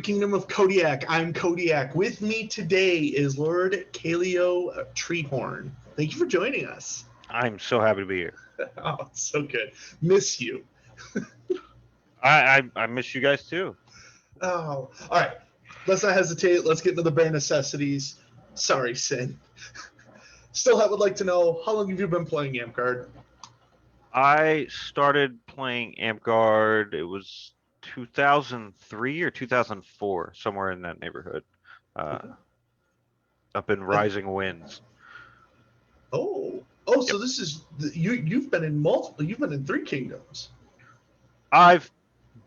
Kingdom of Kodiak. I'm Kodiak. With me today is Lord Kaleo Treehorn. Thank you for joining us. I'm so happy to be here. Oh, so good. Miss you. I miss you guys too. Oh, all right. Let's not hesitate. Let's get into the bare necessities. Sorry, Sin. Still, I would like to know, how long have you been playing Amcard? I started playing Amgard. It was 2003 or 2004, somewhere in that neighborhood, uh, Okay. up in Uh, Rising Winds. oh. So Yep. this is you. You've been in multiple. You've been in three kingdoms. I've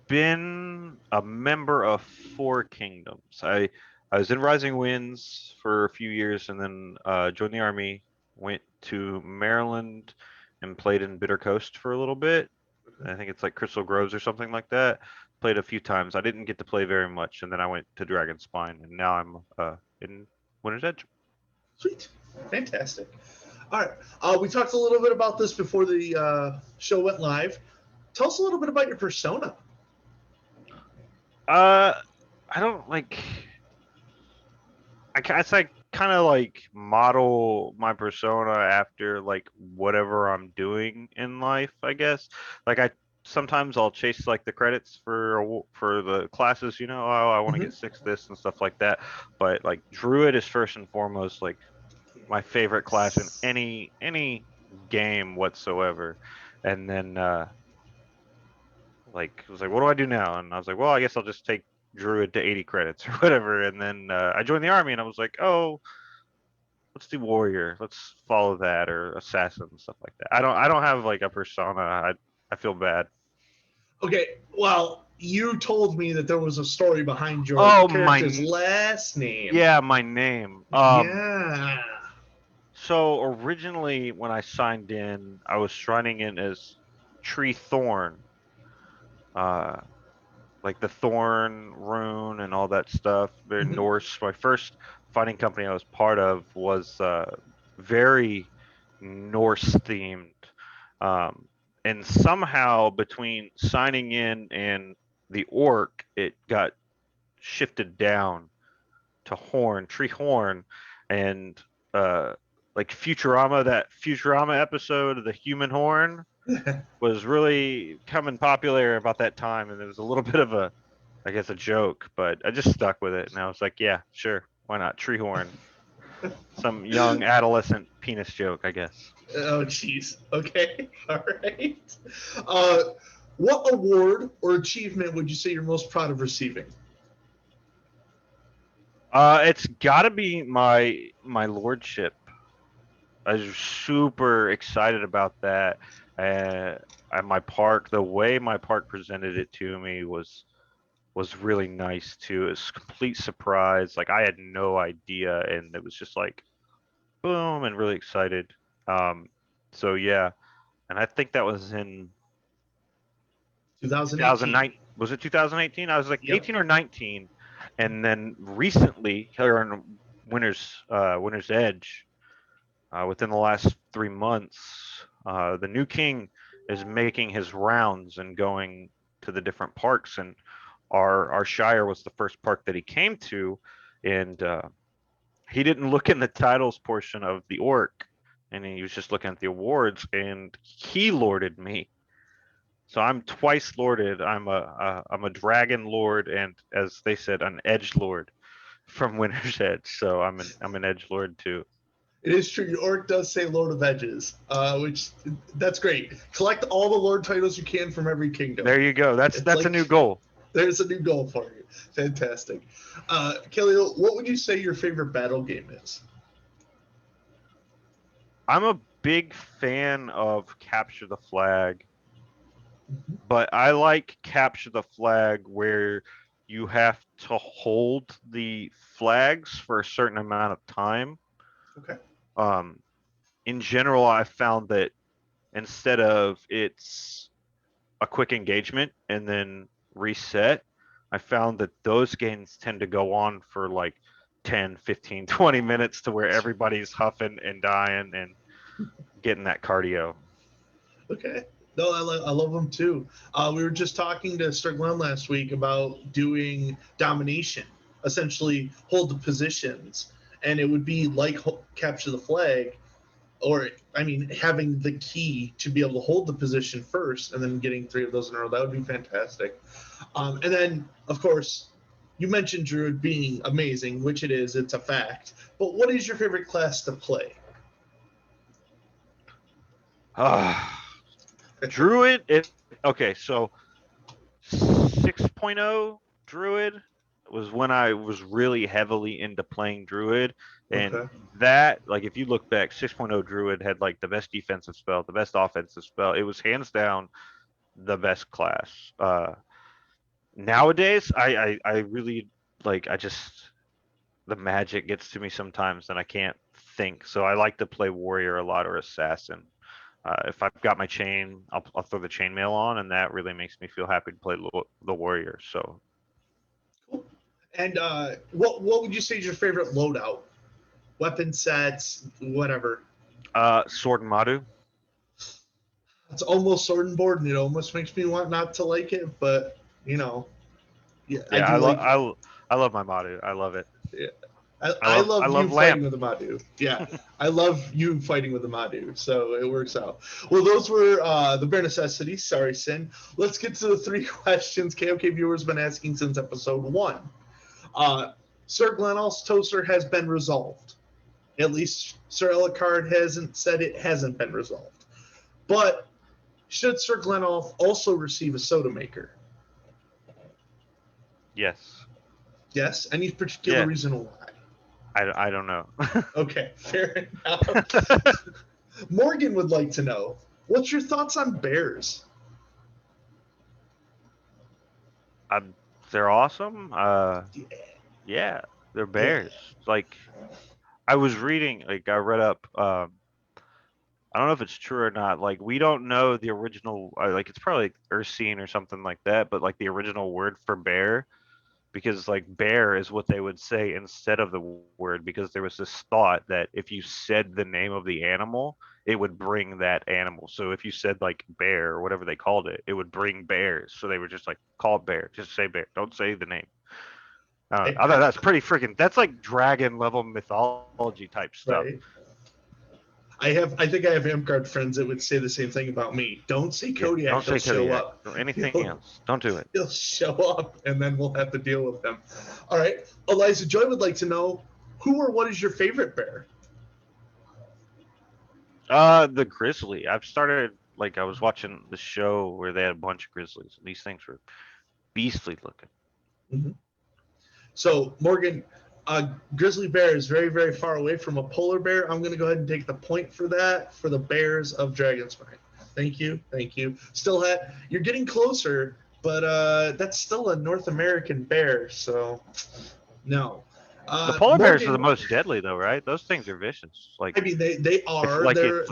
been a member of four kingdoms. I was in Rising Winds for a few years, and then joined the army. Went to Maryland and played in Bitter Coast for a little bit. I think it's like Crystal Groves or something like that. Played a few times. I didn't get to play very much, and then I went to Dragon Spine, and now I'm in Winter's Edge. Sweet, fantastic. All right. We talked a little bit about this before the show went live. Tell us a little bit about your persona. Uh, I don't like. I guess I kind of like model my persona after like whatever I'm doing in life, I guess. Like I sometimes I'll chase like the credits for the classes, oh, I want to Mm-hmm. get six this and stuff like that. But like Druid is first and foremost like my favorite class in any game whatsoever. And then like I was like, what do I do now? And I was like, well, I guess I'll just take Druid to 80 credits or whatever. And then I joined the army and I was like, oh, let's do warrior. Let's follow that or assassin and stuff like that. I don't have like a persona. I feel bad. Okay. Well, you told me that there was a story behind your Oh character's last name. yeah, my name. Yeah. So originally when I signed in, I was signing in as Treehorn. Uh like the thorn rune and all that stuff. Very Mm-hmm. Norse. My first fighting company I was part of was very Norse themed. Um, and somehow between signing in and the orc, it got shifted down to Treehorn, and uh, like Futurama, that Futurama episode, the human horn, was really coming popular about that time, and it was a little bit of a, I guess, a joke, but I just stuck with it, and I was like, yeah, sure, why not? Treehorn, some young adolescent penis joke, I guess. Oh, jeez. Okay. All right. Uh, what award or achievement would you say you're most proud of receiving? It's got to be my lordship. I was super excited about that. Uh, at my park, the way my park presented it to me was really nice too. It was a complete surprise. Like I had no idea, and it was just like boom, and really excited. Um, so yeah, and I think that was in 2018. 2009. Was it 2018? I was like Yep. 18 or 19, and then recently here in Winter's Edge, within the last 3 months, the new king is making his rounds and going to the different parks, and our Shire was the first park that he came to, and he didn't look in the titles portion of the orc, and he was just looking at the awards, and he lorded me. So I'm twice lorded. I'm a dragon lord, and as they said, an edge lord from Winter's Edge. So I'm an edge lord too. It is true. Your orc does say Lord of Edges, which that's great. Collect all the Lord titles you can from every kingdom. There you go. That's It's that's a new like goal. there's a new goal for you. Fantastic. Kelly, what would you say your favorite battle game is? I'm a big fan of Capture the Flag, Mhm. but I like Capture the Flag where you have to hold the flags for a certain amount of time. Okay. Um, in general, I found that instead of it's a quick engagement and then reset, I found that those games tend to go on for like 10, 15, 20 minutes to where everybody's huffing and dying and getting that cardio. Okay. No, I love them too. We were just talking to Sir Glenn last week about doing domination, essentially hold the positions, and it would be like capture the flag, or I mean, having the key to be able to hold the position first, and then getting three of those in a row. That would be fantastic. And then, of course, you mentioned Druid being amazing, which it is. It's a fact. But what is your favorite class to play? Druid. Okay, so 6.0 Druid was when I was really heavily into playing Druid. And Okay. that, like, if you look back, 6.0 Druid had like the best defensive spell, the best offensive spell. It was hands down the best class. Nowadays, I really like, I just, the magic gets to me sometimes and I can't think. So I like to play warrior a lot or assassin. If I've got my chain, I'll throw the chainmail on, and that really makes me feel happy to play the warrior. So, Cool. And what would you say is your favorite loadout? Weapon sets, whatever. sword and Madu. It's almost sword and board, and it almost makes me want not to like it, but you know, yeah, I Yeah, do like. I love my Madu. I love it. Yeah, I I love I love you love fighting lamp. with the Madu. Yeah, I love you fighting with the Madu, so it works out. Well, those were the bare necessities. Sorry, Sin. Let's get to the three questions KOK viewers been asking since episode one. Uh, Sir Glenel's toaster has been resolved. At least Sir Elicard hasn't said it hasn't been resolved. But should Sir Glenolf also receive a soda maker? Yes. Yes. Any particular Yeah. reason why? I don't know. Okay, fair enough. Morgan would like to know, what's your thoughts on bears? I'm, they're awesome. Yeah. Yeah, they're Yeah. bears. Like, I was reading, like, I read up. I don't know if it's true or not. Like, we don't know the original. Like, it's probably like Ursine or something like that. But like the original word for bear, because like bear is what they would say instead of the word, because there was this thought that if you said the name of the animal, it would bring that animal. So if you said like bear or whatever they called it, it would bring bears. So they were just like, call it bear, just say bear, don't say the name. I thought I, that's pretty freaking, that's like dragon level mythology type stuff. right. I think I have Amgard friends that would say the same thing about me. Don't say Yeah, Kodiak, don't he'll say show Kodiak up. or anything He'll else, don't do it. he'll show up and then we'll have to deal with him. All right. Eliza Joy would like to know, who or what is your favorite bear? The grizzly. I've started, like, I was watching the show where they had a bunch of grizzlies, and these things were beastly looking. Mm-hmm. So Morgan, a grizzly bear is very, very far away from a polar bear. I'm going to go ahead and take the point for that for the bears of Dragonspine. Thank you, thank you. Still, you're getting closer, but that's still a North American bear. So no, The polar bears are the Morgan. most deadly, though, right? Those things are vicious. Like, I mean, they if are like if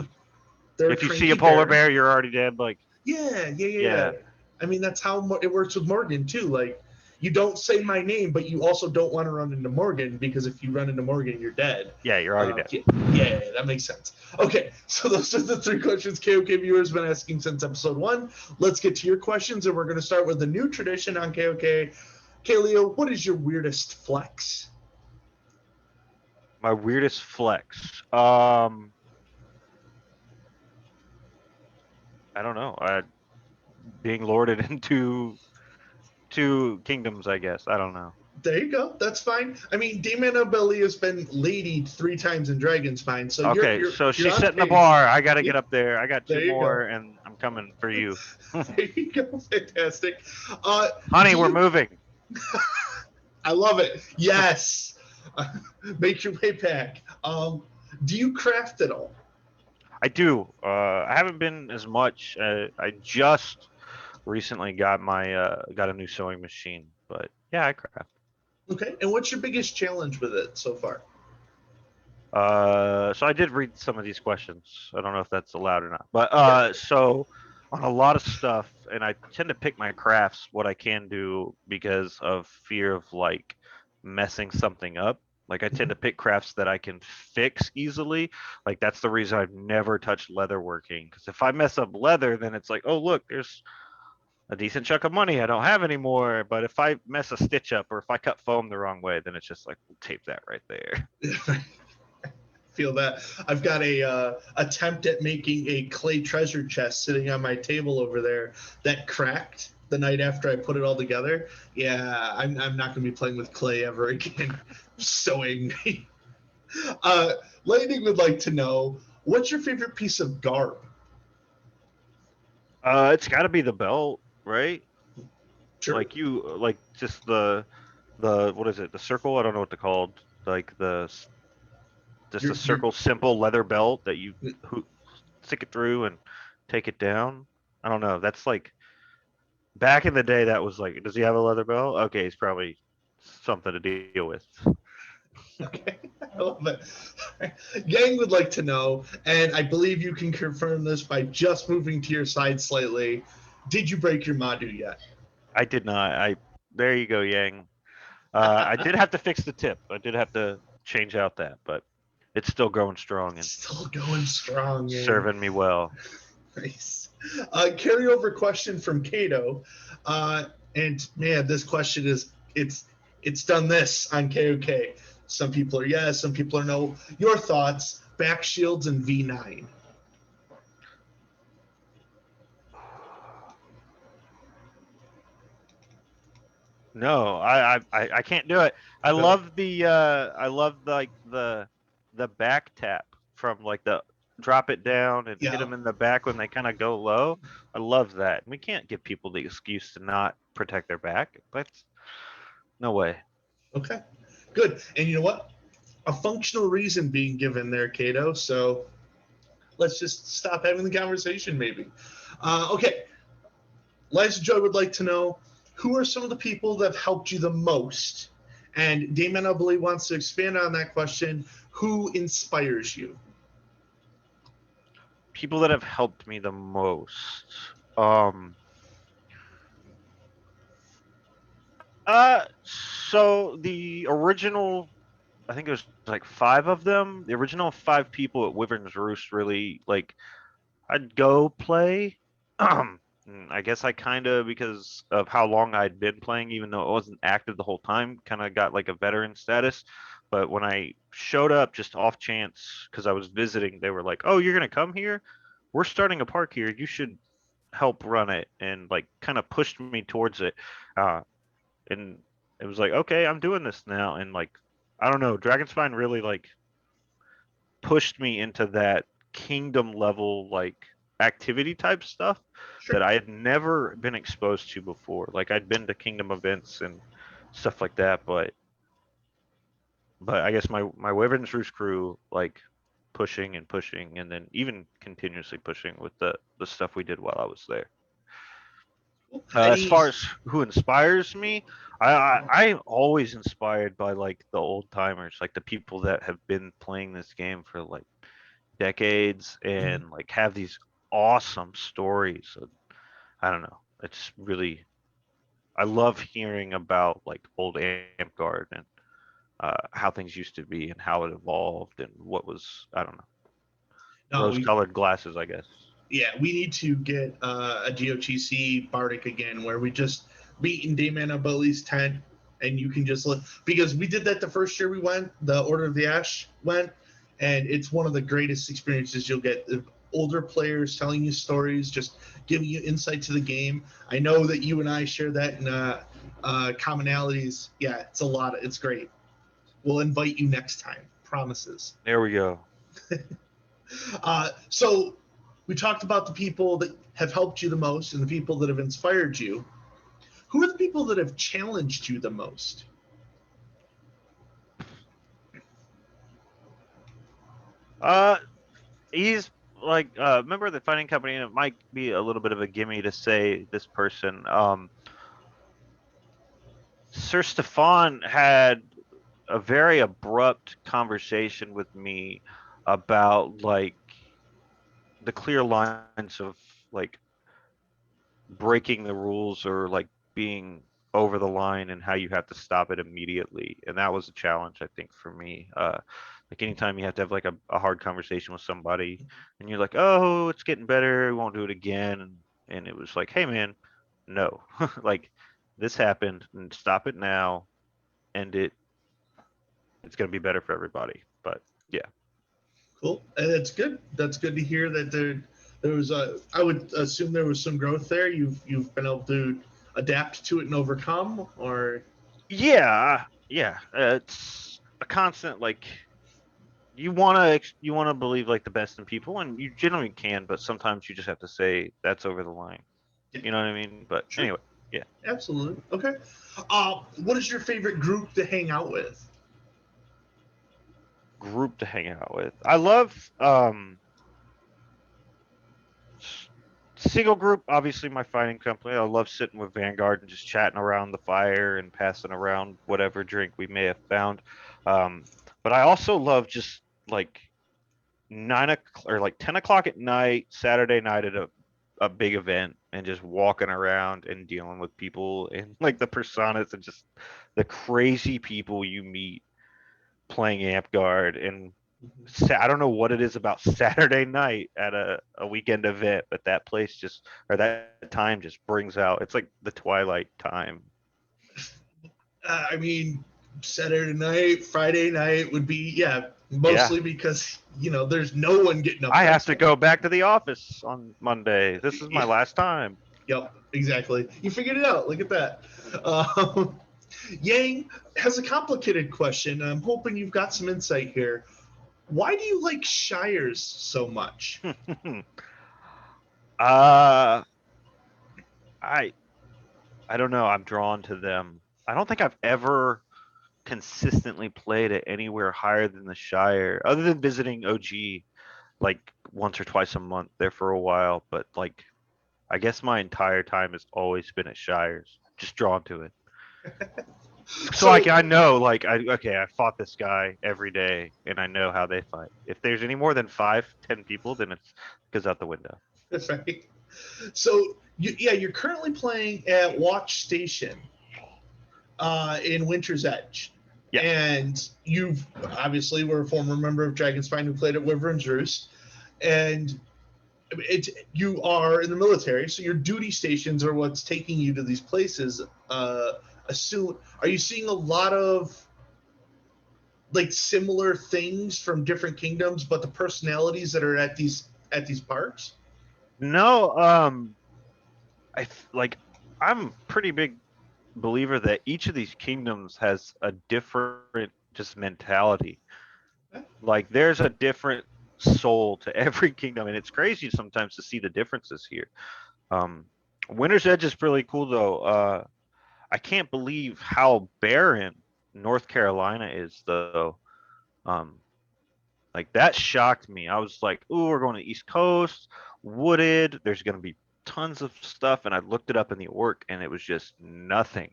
they're a if you see a cranky polar bear. bear, you're already dead. Like, Yeah. yeah, I mean, that's how it works with Morgan too. Like, you don't say my name, but you also don't want to run into Morgan because if you run into Morgan, you're dead. yeah, you're already dead. Yeah, that makes sense. Okay, so those are the three questions KOK viewers been asking since episode one. Let's get to your questions, and we're going to start with a new tradition on KOK. Kaleo, what is your weirdest flex? My weirdest flex. I don't know. Being lorded into two kingdoms, I guess. I don't know. There you go. That's fine. I mean, Damon Abelli has been ladied 3 times in Dragonspine, so you're Okay, you're so you're she's on setting the pace. bar. I got to Yeah, get up there. I got two there you go. more, and I'm coming for you. There you go. Fantastic. Honey, Do we're you? moving. I love it. Yes. Make your way back. Do you craft at all? I do. I haven't been as much. I just recently got a new sewing machine, but yeah, I craft. Okay. And what's your biggest challenge with it so far? So I did read some of these questions. I don't know if that's allowed or not, but Yeah. so on a lot of stuff, and I tend to pick my crafts what I can do because of fear of like messing something up. Like I tend to pick crafts that I can fix easily. Like that's the reason I've never touched leatherworking. Because if I mess up leather, then it's like, oh look, there's a decent chunk of money I don't have anymore. But if I mess a stitch up or if I cut foam the wrong way, then it's just like we'll tape that right there. Feel that. I've got a attempt at making a clay treasure chest sitting on my table over there that cracked the night after I put it all together. Yeah, I'm not going to be playing with clay ever again. So angry. Lightning would like to know, what's your favorite piece of garb? It's got to be the belt, right? Sure. Like just the what is it? The circle? I don't know what they're called. Like just a You're circle, simple leather belt that you stick it through and take it down. I don't know. That's like back in the day. That was like, does he have a leather belt? Okay, he's probably something to deal with. okay. I love it. Yang would like to know, and I believe you can confirm this by just moving to your side slightly. Did you break your Madu yet? I did not. I There you go, Yang. I did have to fix the tip. I did have to change out that, but it's still going strong and Still going strong, Yang. serving me well. Nice. Carryover question from Cato, and man, this question is it's done this on KOK. Some people are yes, some people are no. Your thoughts? Back shields and V9. No, I can't do it. No. I love like the back tap from like the drop it down and hit Yeah. them in the back when they kind of go low. I love that. We can't give people the excuse to not protect their back. That's no way. Okay. Good. And you know what? A functional reason being given there, Cato. So let's just stop having the conversation, maybe. Okay. Liza Joy would like to know, who are some of the people that have helped you the most? And Damon, I believe, wants to expand on that question. Who inspires you? People that have helped me the most. Um so the original, I think it was like five of them. The original five people at Wyvern's Roost really like I'd go play. I guess I kind of, because of how long I'd been playing, even though it wasn't active the whole time, kind of got like a veteran status. But when I showed up just off chance, because I was visiting, they were like, "Oh, you're gonna come here? We're starting a park here. You should help run it," and like kind of pushed me towards it. Uh, and it was like, okay, I'm doing this now. And like, I don't know, Dragonspine really like pushed me into that kingdom level like activity type stuff Sure. that I had never been exposed to before. Like I'd been to kingdom events and stuff like that, but I guess my Wyvern's Roost crew like pushing and pushing and then even continuously pushing with the stuff we did while I was there. As Any? far as who inspires me, I'm always inspired by like the old timers, like the people that have been playing this game for like decades Mhm. and like have these awesome stories. I don't know. It's really, I love hearing about like old Amtgard and how things used to be and how it evolved and what was, I don't know, No, we rose-colored glasses, I guess. yeah, we need to get a GOTC Bardic again where we just beat in Dayman up at least 10 and you can just look, because we did that the first year we went, the Order of the Ash went, and it's one of the greatest experiences you'll get. Older players telling you stories, just giving you insight to the game. I know that you and I share that in commonalities. Yeah, it's a lot. It's great. We'll invite you next time. Promises. There we go. So we talked about the people that have helped you the most and the people that have inspired you. Who are the people that have challenged you the most? Uh, he's like, member of the fighting company, and it might be a little bit of a gimme to say this person. Sir Stefan had a very abrupt conversation with me about like the clear lines of like breaking the rules or like being over the line and how you have to stop it immediately. And that was a challenge, I think, for me. Like anytime you have to have like a hard conversation with somebody and you're like, oh, it's getting better, we won't do it again. And it was like, hey man, no. Like this happened and stop it now, end it. It's gonna be better for everybody. But yeah. Cool, and it's good. That's good to hear that there was a. I would assume there was some growth there. You've been able to adapt to it and overcome, or Yeah. It's a constant like you wanna believe like the best in people, and you generally can, but sometimes you just have to say that's over the line. yeah, You know what I mean? But sure, anyway, yeah, absolutely. Okay. What is your favorite group to hang out with? group to hang out with. I love single group. Obviously, my fighting company. I love sitting with Vanguard and just chatting around the fire and passing around whatever drink we may have found. Um, but I also love just like 9 o'clock or like 10 o'clock at night, Saturday night at a big event and just walking around and dealing with people and like the personas and just the crazy people you meet playing Amp Guard. And I don't know what it is about Saturday night at a weekend event, but that place just or that time just brings out. It's like the twilight time. I mean, Saturday night, Friday night would be Yeah. mostly because there's no one getting up I that have to time. go back to the office on Monday. This is my Yeah, last time. yep, exactly. You figured it out. Look at that. Um, Yang has a complicated question. I'm hoping you've got some insight here. Why do you like Shires so much? uh I I don't know. I'm drawn to them. I don't think I've ever consistently played it anywhere higher than the Shire, other than visiting OG like once or twice a month there for a while. But like, I guess my entire time has always been at Shires, just drawn to it. So like, So, I know like I fought this guy every day, and I know how they fight. If there's any more than 5, 10 people, then it goes out the window. right. So, you're currently playing at Watch Station in Winter's Edge. Yes. And you've obviously were a former member of Dragonspine who played at Wyvern's Roost. And you are in the military, so your duty stations are what's taking you to these places. Assume Are you seeing a lot of like similar things from different kingdoms, but the personalities that are at these parks? No. Like I'm a pretty big believer that each of these kingdoms has a different just mentality. Like there's a different soul to every kingdom, and it's crazy sometimes to see the differences here. Um, Winter's Edge is really cool though. I can't believe how barren North Carolina is though. Um, like that shocked me. I was like, "Ooh, we're going to the East Coast, wooded. There's going to be tons of stuff." And I looked it up in the orc, and it was just nothing.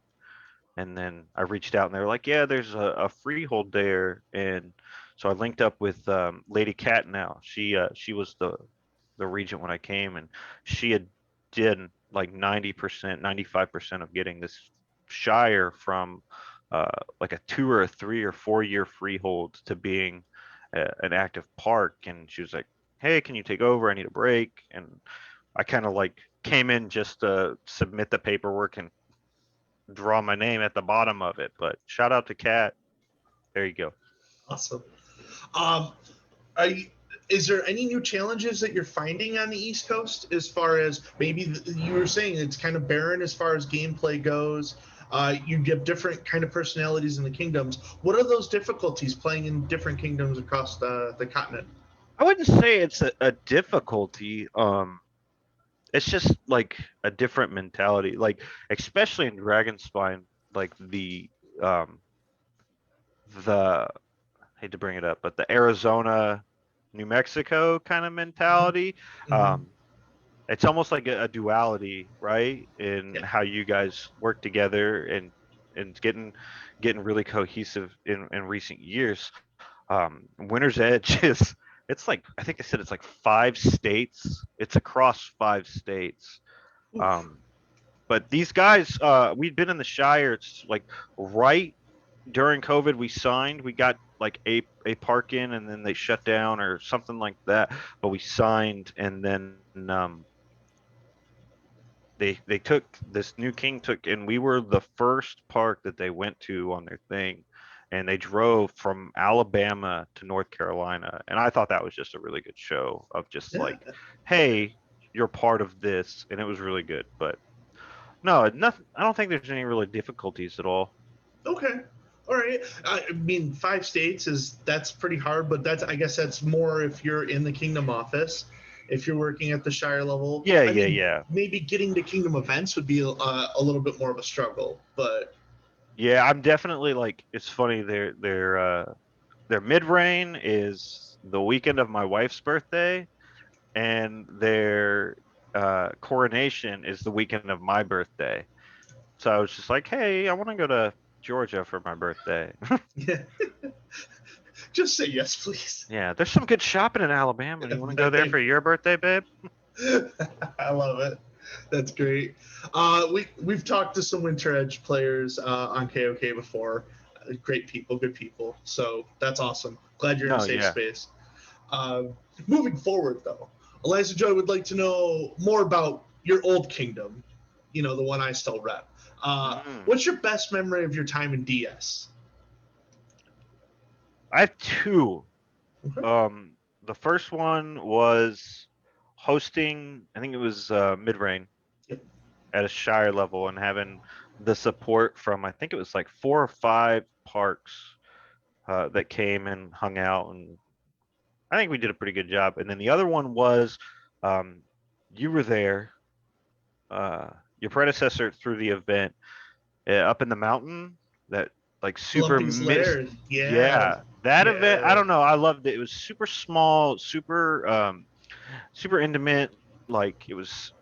And then I reached out, and they were like, "Yeah, there's a freehold there." And so I linked up with Lady Cat. Now she was the regent when I came, and she had did like 90%, 95% of getting this shire from like a 2 or 3 or 4 year freehold to being an active park. And she was like, "Hey, can you take over? I need a break." And I kind of like came in just to submit the paperwork and draw my name at the bottom of it. But shout out to Kat. There you go. Awesome. Um, are you, is there any new challenges that you're finding on the East Coast as far as maybe you were saying it's kind of barren as far as gameplay goes? You get different kind of personalities in the kingdoms. What are those difficulties playing in different kingdoms across the continent? I wouldn't say it's a difficulty. It's just like a different mentality. Like especially in Dragonspine, like um the I hate to bring it up, but the Arizona, New Mexico kind of Mm-hmm. mentality. Mm-hmm. Um, it's almost like a duality, right? In Yeah. how you guys work together and getting really cohesive in recent years. Winter's Edge is it's like I think I said it's like 5 states. It's across 5 states. Oof. Um, But these guys, we'd been in the Shire. It's like right during COVID, we signed. We got like a park in, and then they shut down or something like that. But we signed, and then they took this new king took, and we were the first park that they went to on their thing, and they drove from Alabama to North Carolina, and I thought that was just a really good show of just Yeah. like, hey, you're part of this, and it was really good. But no, nothing. I don't think there's any really difficulties at all. Okay. All right. I mean, 5 states is that's pretty hard, but that's I guess that's more if you're in the Kingdom office. If you're working at the Shire level, Yeah, I yeah, mean, yeah. maybe getting to Kingdom events would be a little bit more of a struggle. But Yeah, I'm definitely like it's funny their mid-reign is the weekend of my wife's birthday, and their coronation is the weekend of my birthday. So I was just like, "Hey, I want to go to Georgia for my birthday." yeah, just say yes, please. Yeah, there's some good shopping in Alabama. You want to go there for Nice. your birthday, babe? I love it. That's great. We've talked to some Winter Edge players on KOK before. Great people, good people. So that's awesome. Glad you're in a No, safe yeah. space. Uh, Moving forward, though, Eliza Joy would like to know more about your old kingdom. You know, the one I still rep. Mm. What's your best memory of your time in DS? I have two. Okay. Um, the first one was hosting. I think it was mid-reign Yep. at a Shire level and having the support from I think it was like 4 or 5 parks that came and hung out, and I think we did a pretty good job. And then the other one was um, you were there, uh, your predecessor through the event up in the mountain, that like super Lumpy's mist. Lair. Yeah. Yeah, that event, I Yeah. don't know, I loved it. It was super small, super intimate. Like it was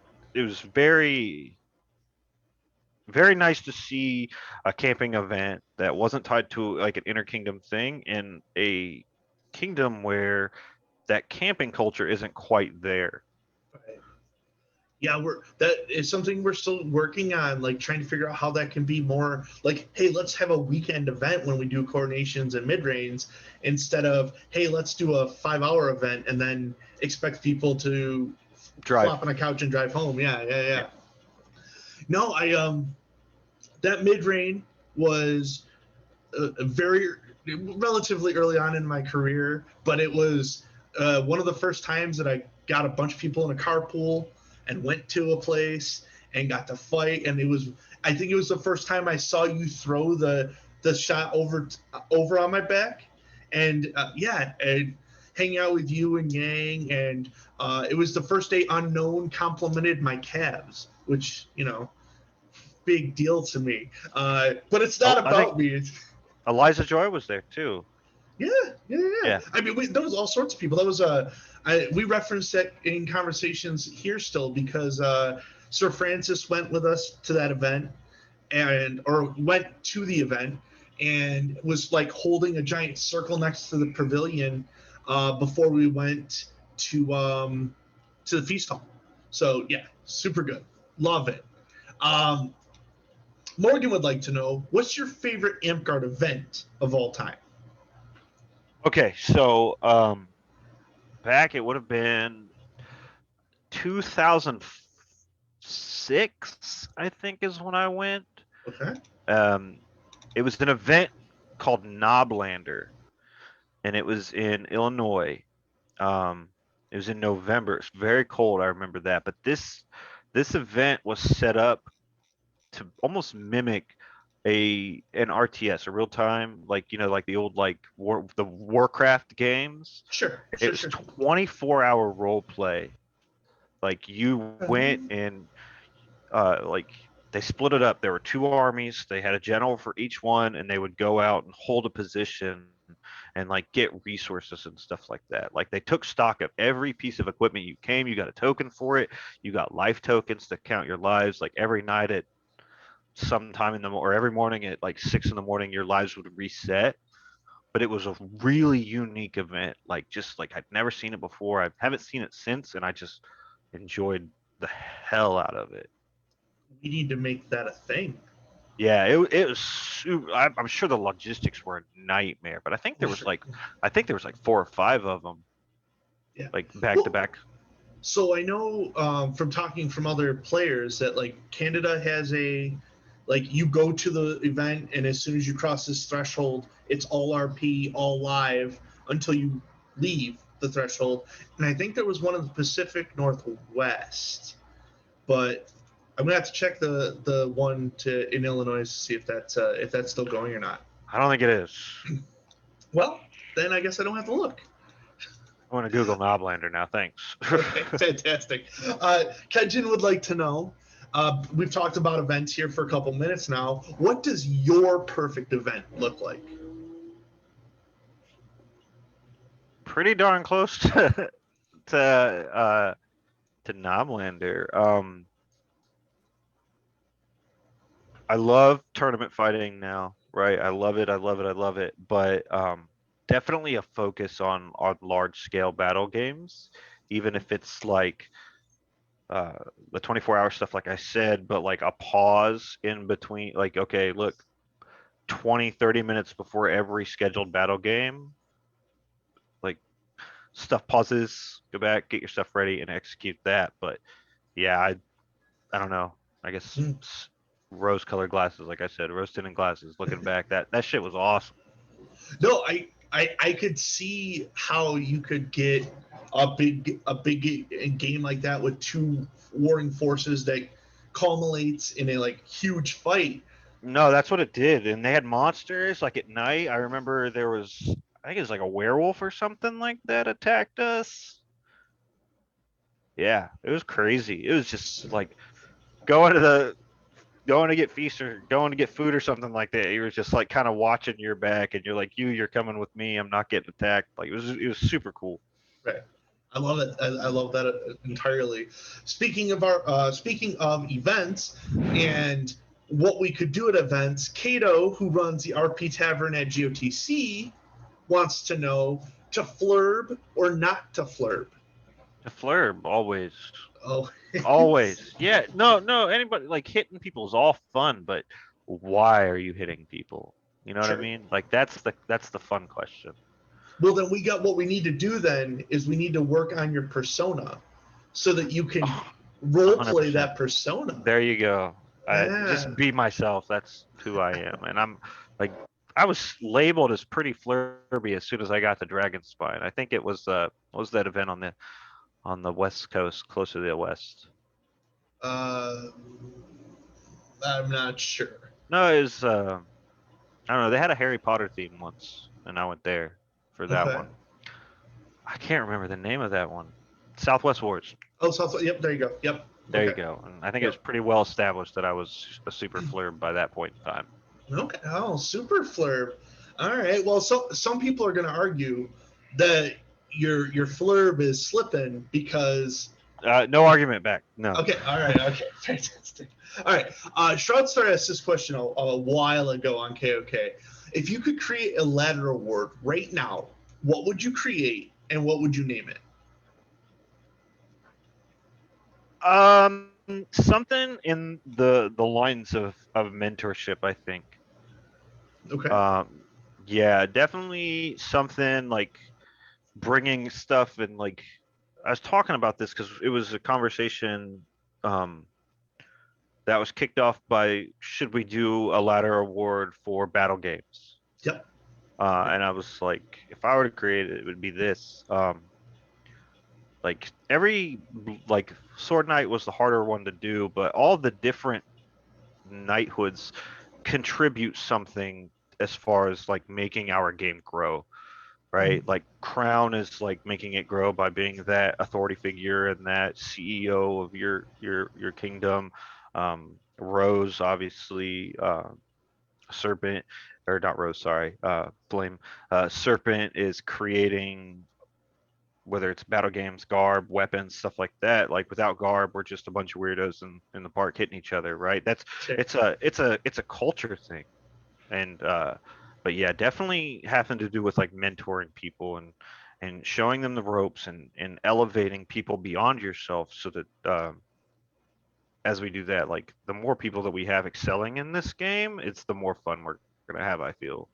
very nice to see a camping event that wasn't tied to like an interkingdom thing in a kingdom where that camping culture isn't quite there. Right. Yeah, we're that is something we're still working on, like trying to figure out how that can be more like, hey, let's have a weekend event when we do coordinations and mid reigns instead of, hey, let's do a 5 hour event and then expect people to Drive. flop on a couch and drive home. Yeah, yeah, Yeah. yeah. No, I that mid reign was very relatively early on in my career, but it was one of the first times that I got a bunch of people in a carpool and went to a place and got to fight. And it was, I think it was the first time I saw you throw the shot over on my back, and yeah, and hanging out with you and Yang, and it was the first day Unknown complimented my calves, which big deal to me. But it's not I think about me. It's, Eliza Joy was there too. yeah, yeah, yeah. Yeah. I mean, there was all sorts of people. That was we referenced that in conversations here still because Sir Francis went with us to that event and or went to the event and was like holding a giant circle next to the pavilion before we went to the feast hall. So yeah, super good, love it. Um, Morgan would like to know what's your favorite Amtgard event of all time? Okay, so back it would have been 2006, I think is when I went. Okay. Um, it was an event called Knoblander, and it was in Illinois. Um, it was in November. It's very cold. I remember that. But this event was set up to almost mimic an RTS, a real time, like like the old the Warcraft games. Sure, It sure, was sure. 24-hour role play. Like you went Um, and like they split it up. There were two armies. They had a general for each one, and they would go out and hold a position and like get resources and stuff like that. Like they took stock of every piece of equipment you came. You got a token for it. You got life tokens to count your lives. Like every night at sometime in the or every morning at like 6 in the morning, your lives would reset. But it was a really unique event. Like just like I'd never seen it before. I haven't seen it since, and I just enjoyed the hell out of it. We need to make that a thing. Yeah, it was. I'm sure the logistics were a nightmare, but Oh, sure. I think there was like 4 or 5 of them, Yeah. like back to Well, back. so I know from talking from other players that like Canada has a like you go to the event and as soon as you cross this threshold, it's all RP, all live until you leave the threshold. And I think there was one in the Pacific Northwest, but I'm gonna have to check the one to in Illinois to see if that's still going or not. I don't think it is. Well, then I guess I don't have to look. I'm gonna Google Knoblander now. Thanks. Okay, fantastic. Kejin would like to know. We've talked about events here for a couple minutes now. What does your perfect event look like? Pretty darn close to uh to Knoblander. I love tournament fighting now, right? I love it. I love it. I love it. But definitely a focus on large scale battle games, even if it's like uh the 24-hour stuff like I said, but like a pause in between, like, okay, look, 20-30 minutes before every scheduled battle game, like, stuff pauses, go back, get your stuff ready and execute that. But yeah, I don't know. I guess Hmm. rose colored glasses, like I said, rose tinted glasses, looking back, that shit was awesome. No, I could see how you could get a big game like that with two warring forces that culminates in a like huge fight. No, that's what it did. And they had monsters like at night. I remember there was, I think it was like a werewolf or something like that attacked us. Yeah, it was crazy. It was just like going to the going to get feast or going to get food or something like that. You were just like kind of watching your back, and you're like, you're coming with me. I'm not getting attacked. Like it was super cool. Right. I love it. I love that entirely. Speaking of events and what we could do at events, Cato, who runs the RP Tavern at GOTC, wants to know to flurb or not to flurb. The flurb always, Oh, always. Yeah, no. Anybody like hitting people is all fun, but why are you hitting people? You know what I sure. mean? Like that's the fun question. Well, then we got what we need to do. Then is we need to work on your persona so that you can Oh, role play 100%. that persona. There you go. Yeah. Just be myself. That's who I am. And I'm like, I was labeled as pretty flirby as soon as I got the Dragon Spine. I think it was what was that event on the West Coast, closer to the West? Uh, I'm not sure. No, it was I don't know. They had a Harry Potter theme once, and I went there for that Okay. one. I can't remember the name of that one. Southwest Wars. Oh, South. Yep. There you go. Yep. There you Okay. go. And I think it was Yep. pretty well established that I was a super flirb by that point in time. Okay. Oh, super flurb. All right. Well, so some people are going to argue that your flurb is slipping because. No argument back. No. Okay. All right. Okay. Fantastic. All right. Shroudstar asked this question a while ago on KOK. If you could create a ladder award right now, what would you create and what would you name it? Something in the lines of mentorship, I think. Okay. Um, yeah, definitely something like bringing stuff and like I was talking about this because it was a conversation um that was kicked off by should we do a ladder award for battle games? Yep. And I was like, if I were to create it, it would be this. Like every like Sword Knight was the harder one to do, but all the different knighthoods contribute something as far as like making our game grow, right? Like Crown is like making it grow by being that authority figure and that CEO of your kingdom. Rose, obviously, Serpent, or not Rose, sorry, Flame. Serpent is creating, whether it's battle games, garb, weapons, stuff like that. Like without garb, we're just a bunch of weirdos in the park hitting each other, right? That's Sure. it's a culture thing. And but yeah, definitely having to do with like mentoring people and showing them the ropes and elevating people beyond yourself so that as we do that, like the more people that we have excelling in this game, it's the more fun we're gonna have, I feel.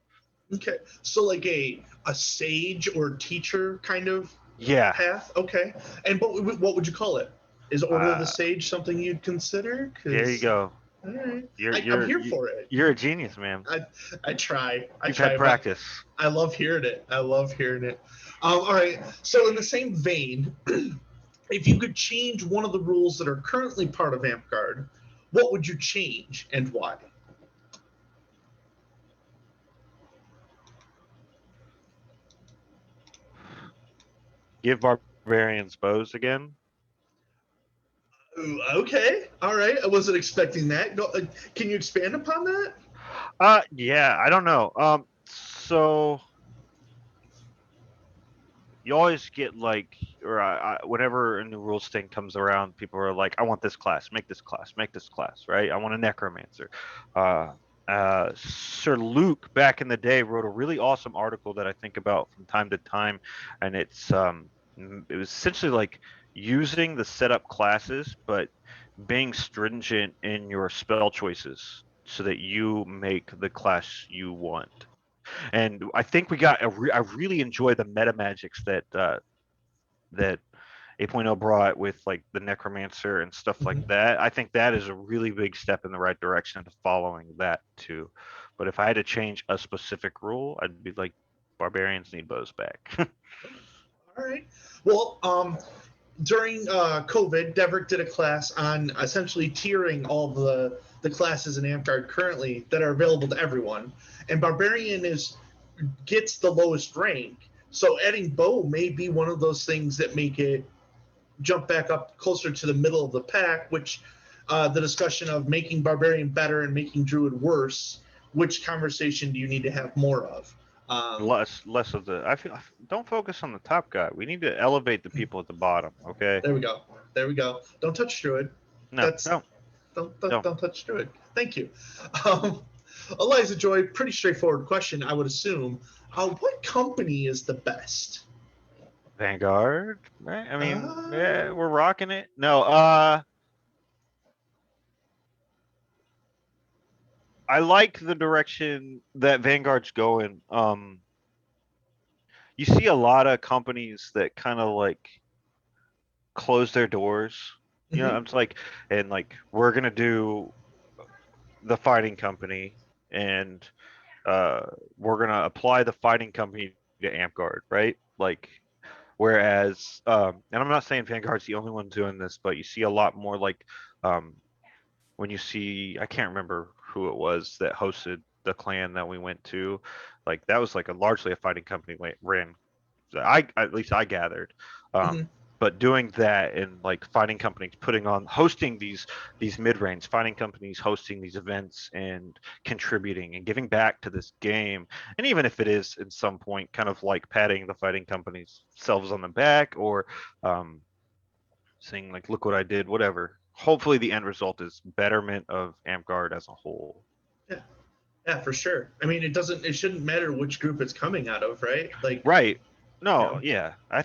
Okay, so like a sage or teacher kind of Yeah. path. Okay, and what would you call it? Is Order of the Uh, Sage something you'd consider? there you Because go. all right, You're I'm you're here you- for it. you're a genius, man. I I try. I You've had try, but practice. I love hearing it. I love hearing it. All right. So in the same vein, if you could change one of the rules that are currently part of AmpGuard, what would you change and why? Give barbarians bows again. Ooh, okay. All right. I wasn't expecting that. Can you expand upon that? Yeah, I don't know. So you always get like, or whenever a new rules thing comes around, people are like, I want this class, make this class, make this class, right? I want a necromancer. Uh, Sir Luke back in the day wrote a really awesome article that I think about from time to time, and it was essentially like using the setup classes, but being stringent in your spell choices so that you make the class you want. And I think I really enjoy the meta magics that 8.0 brought with like the necromancer and stuff like Mhm. that. I think that is a really big step in the right direction to following that too. But if I had to change a specific rule, I'd be like, barbarians need bows back. All right. Well, during COVID, Deverick did a class on essentially tiering all the classes in Amtgard currently that are available to everyone, and Barbarian is gets the lowest rank. So adding bow may be one of those things that make it jump back up closer to the middle of the pack. Which the discussion of making Barbarian better and making Druid worse, which conversation do you need to have more of? Um, Less of the I feel don't focus on the top guy. We need to elevate the people at the bottom, okay? there we go. There we go. Don't touch Druid. No, That's don't. Don't. don't touch Druid. Thank you. Um, Eliza Joy, pretty straightforward question, I would assume. What company is the best? Vanguard, right? I mean, yeah, Uh, we're rocking it. No, I like the direction that Vanguard's going. You see a lot of companies that kind of like close their doors. You know, mhm, it's like, and like we're gonna do the fighting company, and uh, we're gonna apply the fighting company to Ampguard, right? Like, whereas, and I'm not saying Vanguard's the only one doing this, but you see a lot more like, um, when you see, I can't remember who it was that hosted the clan that we went to, like that was like a largely a fighting company ran. I at least I gathered, mhm. but doing that and like fighting companies putting on hosting these mid range, fighting companies hosting these events and contributing and giving back to this game, and even if it is at some point kind of like patting the fighting companies selves on the back or um, saying like look what I did, whatever. Hopefully the end result is betterment of Amtgard as a whole. Yeah, yeah, for sure. I mean, it shouldn't matter which group it's coming out of, right? Like, Right. you No, know, yeah. I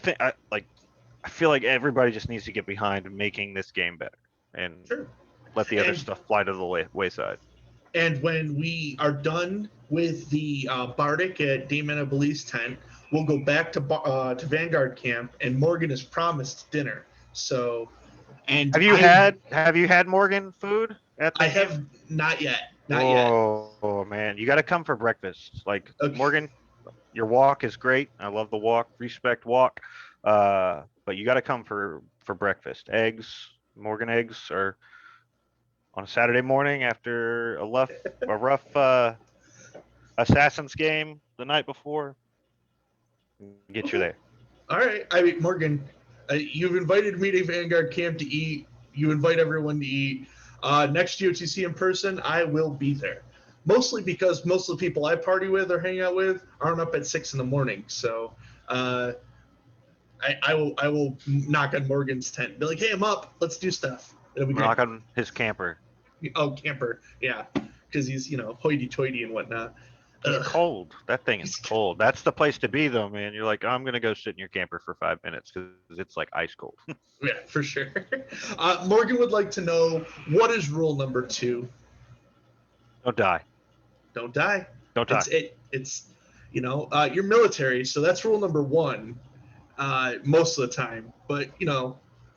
feel like everybody just needs to get behind making this game better and sure. let the other And stuff fly to the wayside. when we are done with the Bardic at Dame Annabelle's tent, we'll go back to Vanguard camp, and Morgan has promised dinner. So, and Have you had Morgan food at the I camp? have not yet, not yet. Oh man, you got to come for breakfast. Like Okay. Morgan, your walk is great. I love the walk. Respect walk. But you got to come for breakfast. Eggs, Morgan eggs, or on a Saturday morning after a rough Assassin's game the night before. Get you Okay. there. All right. I mean, Morgan, you've invited me to Vanguard camp to eat. You invite everyone to eat. Next GOTC in person, I will be there. Mostly because most of the people I party with or hang out with aren't up at 6 in the morning. So uh, I will knock on Morgan's tent and be like, hey, I'm up. Let's do stuff. It'll be great. Knock on his camper. Oh, camper. Yeah. Because he's, hoity toity and whatnot. He's Ugh. cold. That thing is He's cold. That's the place to be, though, man. You're like, I'm gonna go sit in your camper for 5 minutes because it's like ice cold. yeah, for sure. Morgan would like to know, what is rule number 2? Don't die. Don't die. Don't die. It's you're military, so that's rule number 1 most of the time. But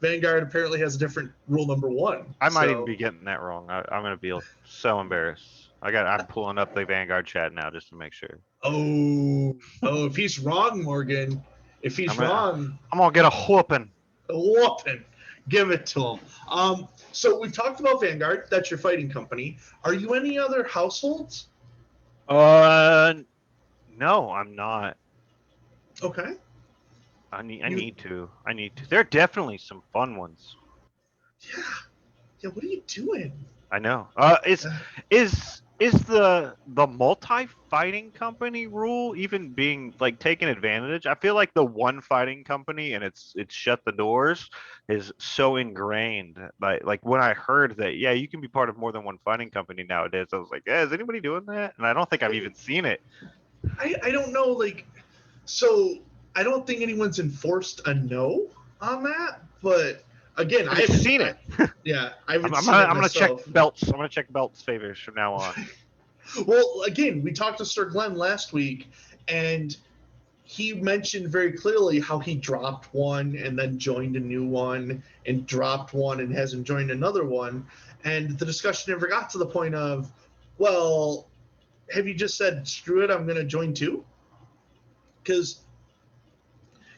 Vanguard apparently has a different rule number 1. I might even So be getting that wrong. I'm gonna be so embarrassed. I'm pulling up the Vanguard chat now just to make sure. if he's wrong, Morgan, if I'm he's gonna wrong, I'm gonna get a whooping. whooping, give it to him. So we've talked about Vanguard. That's your fighting company. Are you any other households? No, I'm not. Okay. I need to. There are definitely some fun ones. Yeah. Yeah. What are you doing? I know. Is the multi-fighting company rule even being like taken advantage? I feel like the one fighting company and it's shut the doors is so ingrained. Like when I heard that, yeah, you can be part of more than one fighting company nowadays, I was like, yeah, is anybody doing that? And I don't think I've even seen it. I don't know. So I don't think anyone's enforced a no on that. But again, I've seen it. I haven't I'm seen it gonna check myself. belts. I'm gonna check belts favors from now on. Well, again, we talked to Sir Glenn last week, and he mentioned very clearly how he dropped one and then joined a new one and dropped one and hasn't joined another one. And the discussion never got to the point of, well, have you just said, screw it, I'm going to join two? Because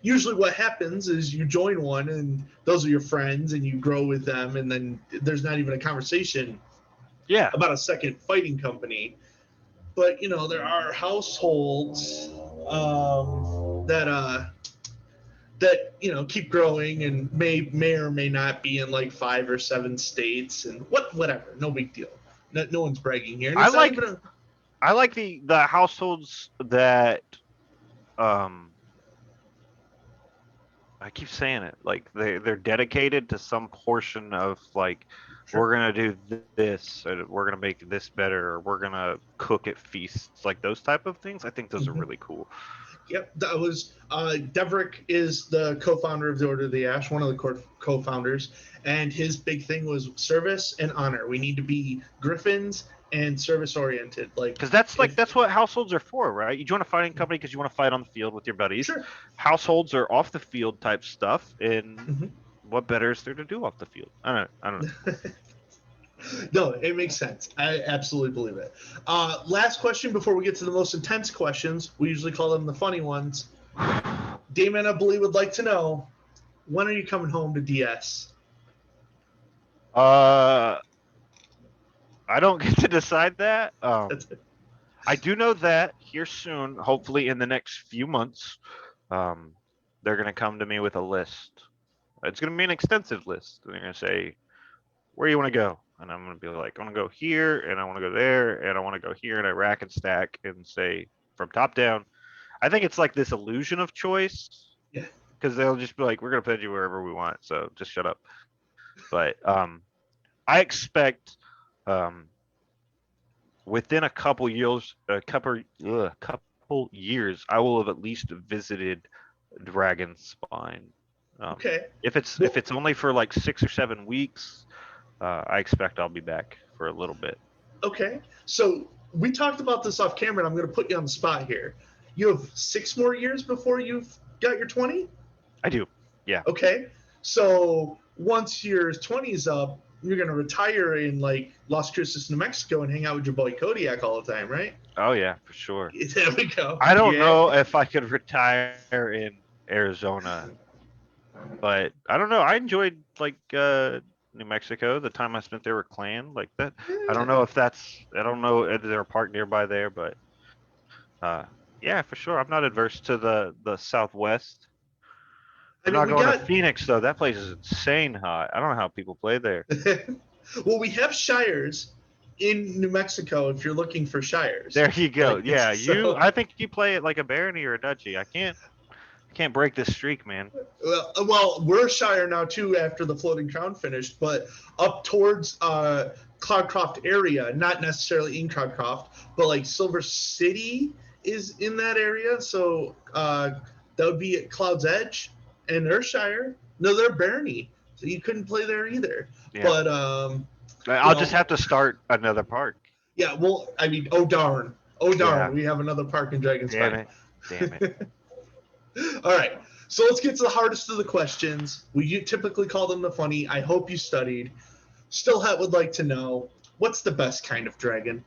usually what happens is you join one and those are your friends and you grow with them, and then there's not even a conversation about a second fighting company. But there are households that keep growing and may or may not be in like 5 or 7 states, and whatever, no big deal. No one's bragging here. And I it's not like even I like the households that I keep saying it, like they're dedicated to some portion of like, Sure. we're gonna do this, or we're gonna make this better, or we're gonna cook at feasts, like those type of things. I think those are really cool. Yep, that was Deverick is the co-founder of the Order of the Ash, one of the co-founders, and his big thing was service and honor. We need to be griffins and service oriented. Because that's what households are for, right? You join a fighting company because you want to fight on the field with your buddies. Sure. Households are off the field type stuff, and Mm-hmm. what better is there to do off the field? I don't know. No, it makes sense. I absolutely believe it. Last question before we get to the most intense questions. We usually call them the funny ones. Damon, I believe, would like to know, when are you coming home to DS? I don't get to decide that. I do know that here soon, hopefully in the next few months, they're going to come to me with a list. It's going to be an extensive list. They're going to say, where do you want to go? And I'm going to be like, I want to go here, and I want to go there, and I want to go here, and I rack and stack and say from top down. I think it's like this illusion of choice. Yeah. Because they'll just be like, we're going to put you wherever we want, so just shut up. But I expect within a couple years, couple years, I will have at least visited Dragon Spine. Okay. If it's only for like 6 or 7 weeks, I expect I'll be back for a little bit. Okay. So we talked about this off camera, and I'm going to put you on the spot here. You have 6 more years before you've got your 20? I do. Yeah. Okay. So once your 20 is up, you're going to retire in like Las Cruces, New Mexico, and hang out with your boy Kodiak all the time, right? Oh yeah, for sure. There we go. I don't know if I could retire in Arizona, but I don't know. I enjoyed like New Mexico, the time I spent there with Clan, like that. I don't know if they're a park nearby there, but yeah, for sure. I'm not adverse to the Southwest. I'm not going to Phoenix though. That place is insane hot. I don't know how people play there. Well, we have shires in New Mexico if you're looking for shires. There you go. Yeah, I think you play it like a barony or a duchy. I can't break this streak, man. Well, we're shire now too after the Floating Crown finished, but up towards Cloudcroft area, not necessarily in Cloudcroft, but like Silver City is in that area. So that would be at Cloud's Edge and Earthshire. No, they're Barony, so you couldn't play there either. Yeah. But I'll just have to start another park. yeah, well, I mean, oh darn, Yeah. we have another park in Dragon's Damn Spine. it. All right, so let's get to the hardest of the questions. We typically call them the funny. I hope you studied. Stillhat would like to know, what's the best kind of dragon?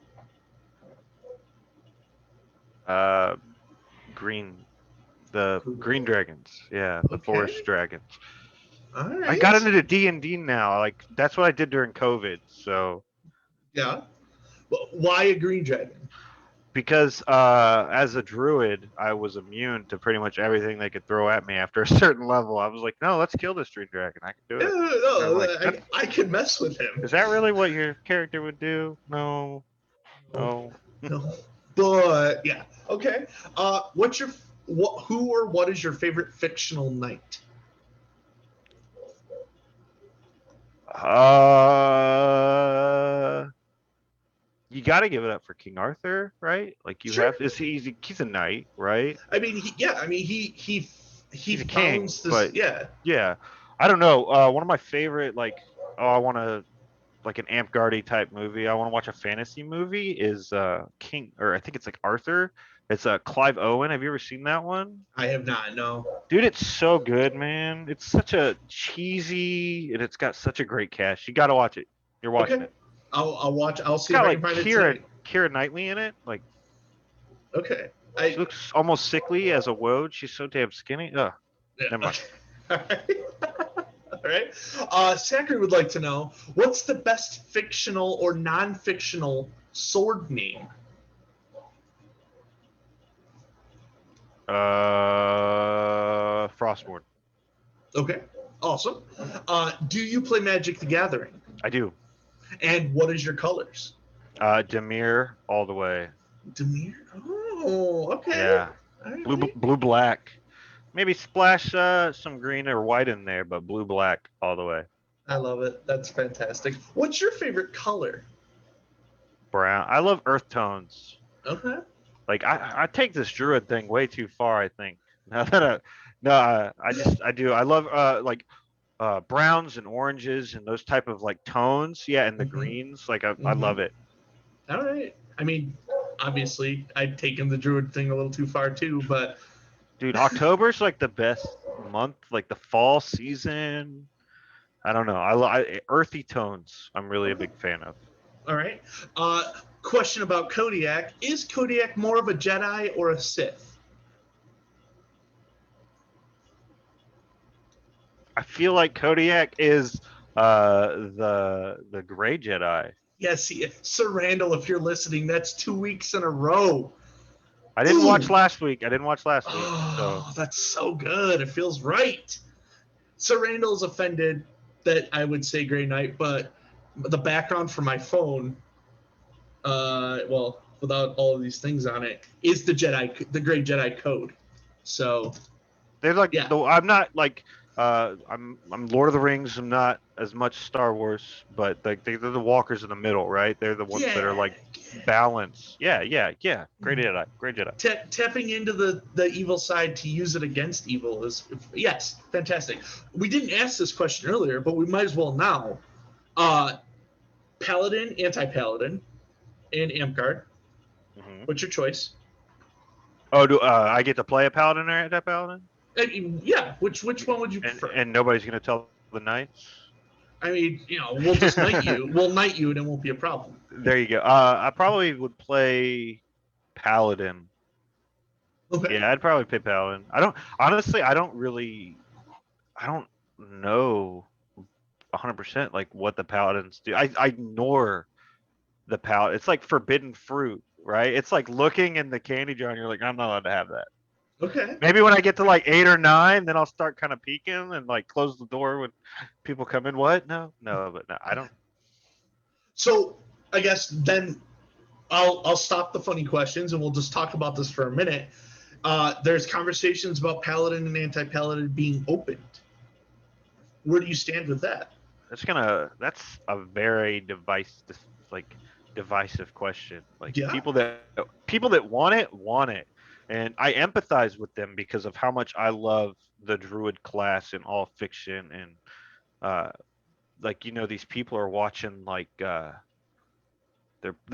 Green. The green dragons. Yeah, the Okay. forest dragons. All right. I got into D&D now. Like that's what I did during COVID. So Yeah. Well, why a green dragon? because as a druid, I was immune to pretty much everything they could throw at me after a certain level. I was like, no, let's kill this green dragon. I can do it. No, Like, I could mess with him. is that really what your character would do? No. No. No. But yeah. Okay. Who or what is your favorite fictional knight? You got to give it up for King Arthur, right? Like you Sure. have. He's a knight, right? I mean, he He's a king, founds this. but Yeah. yeah. I don't know. One of my favorite, like, I want to like an Amp-Gardy type movie. I want to watch a fantasy movie. Is King, or I think it's like Arthur. It's Clive Owen. Have you ever seen that one? I have not. No. Dude, it's so good, man. It's such a cheesy, and it's got such a great cast. You got to watch it. You're watching Okay. it. I'll watch. I'll It's see if got I like can find it tonight. Keira Knightley in it. Like, Okay. she looks almost sickly as a woad. She's so damn skinny. Ugh. Yeah. Never mind. All right. Zachary would like to know, what's the best fictional or non-fictional sword name? Frostborn. Okay. Awesome. Do you play Magic the Gathering? I do. And what is your colors? Demir all the way. Demir? Oh, okay. Yeah. All right. Blue black. Maybe splash some green or white in there, but blue black all the way. I love it. That's fantastic. What's your favorite color? Brown. I love earth tones. Okay. Like I take this druid thing way too far, I think. Now that I do. I love like browns and oranges and those type of like tones. Yeah, and the greens. Like I love it. All right. I mean, obviously, I've taken the druid thing a little too far too, but dude, October's like the best month, like the fall season. I don't know. I earthy tones. I'm really a big fan of. all right. Question about Kodiak: is Kodiak more of a Jedi or a Sith? I feel like Kodiak is the gray Jedi. Yes, Sir Randall, if you're listening, that's 2 weeks in a row. I didn't watch last week. Oh, that's so good. It feels right. Sir Randall's offended that I would say Grey Knight, but the background for my phone, well, without all of these things on it, is the Grey Jedi code. So they're like, yeah. I'm not like, I'm Lord of the Rings. I'm not as much Star Wars, but like they're the walkers in the middle, right? They're the ones that are like balance. Yeah. Great Jedi. Tapping into the evil side to use it against evil is, yes, fantastic. We didn't ask this question earlier, but we might as well now. Paladin, anti-paladin, and Amtgard. What's your choice? Oh, do I get to play a paladin or anti-paladin? I mean, yeah. Which one would you prefer? And nobody's gonna tell the knights. I mean, we'll just knight you. We'll knight you, and it won't be a problem. There you go. I probably would play paladin. Okay. Yeah, I'd probably play paladin. I don't know 100% like what the paladins do. I ignore the paladin. It's like forbidden fruit, right? It's like looking in the candy jar and you're like, I'm not allowed to have that. Okay. Maybe when I get to like 8 or 9, then I'll start kind of peeking and like close the door when people come in. What? No, but no, I don't. So I guess then I'll stop the funny questions and we'll just talk about this for a minute. There's conversations about paladin and anti-paladin being opened. Where do you stand with that? that's a very like divisive question. Like Yeah. people that want it, and I empathize with them because of how much I love the druid class in all fiction. And uh like, these people are watching, like, they're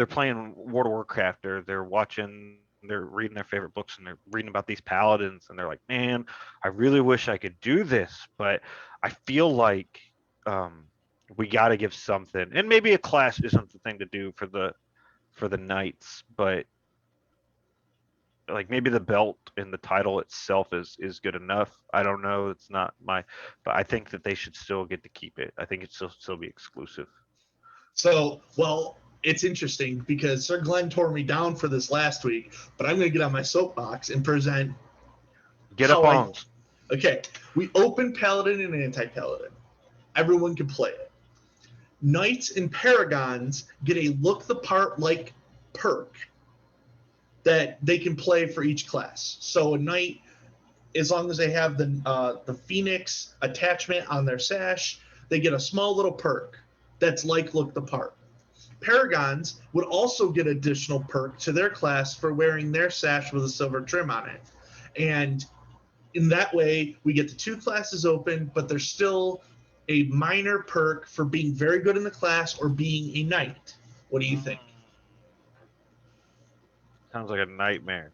playing World of Warcraft, or they're reading their favorite books, and they're reading about these paladins, and they're like, man, I really wish I could do this, but I feel like, um, we got to give something, and maybe a class isn't the thing to do for the knights, but like maybe the belt and the title itself is good enough. I don't know. It's not my, but I think that they should still get to keep it. I think it still be exclusive. So, well, it's interesting because Sir Glenn tore me down for this last week, but I'm going to get on my soapbox and present Get up how I. on. Okay, we open Paladin and Anti-Paladin. Everyone can play it. Knights and Paragons get a look the part like perk that they can play for each class. So a knight, as long as they have the Phoenix attachment on their sash, they get a small little perk that's like look the part. Paragons would also get additional perk to their class for wearing their sash with a silver trim on it. And in that way, we get the two classes open, but there's still a minor perk for being very good in the class or being a knight. What do you think? Sounds like a nightmare.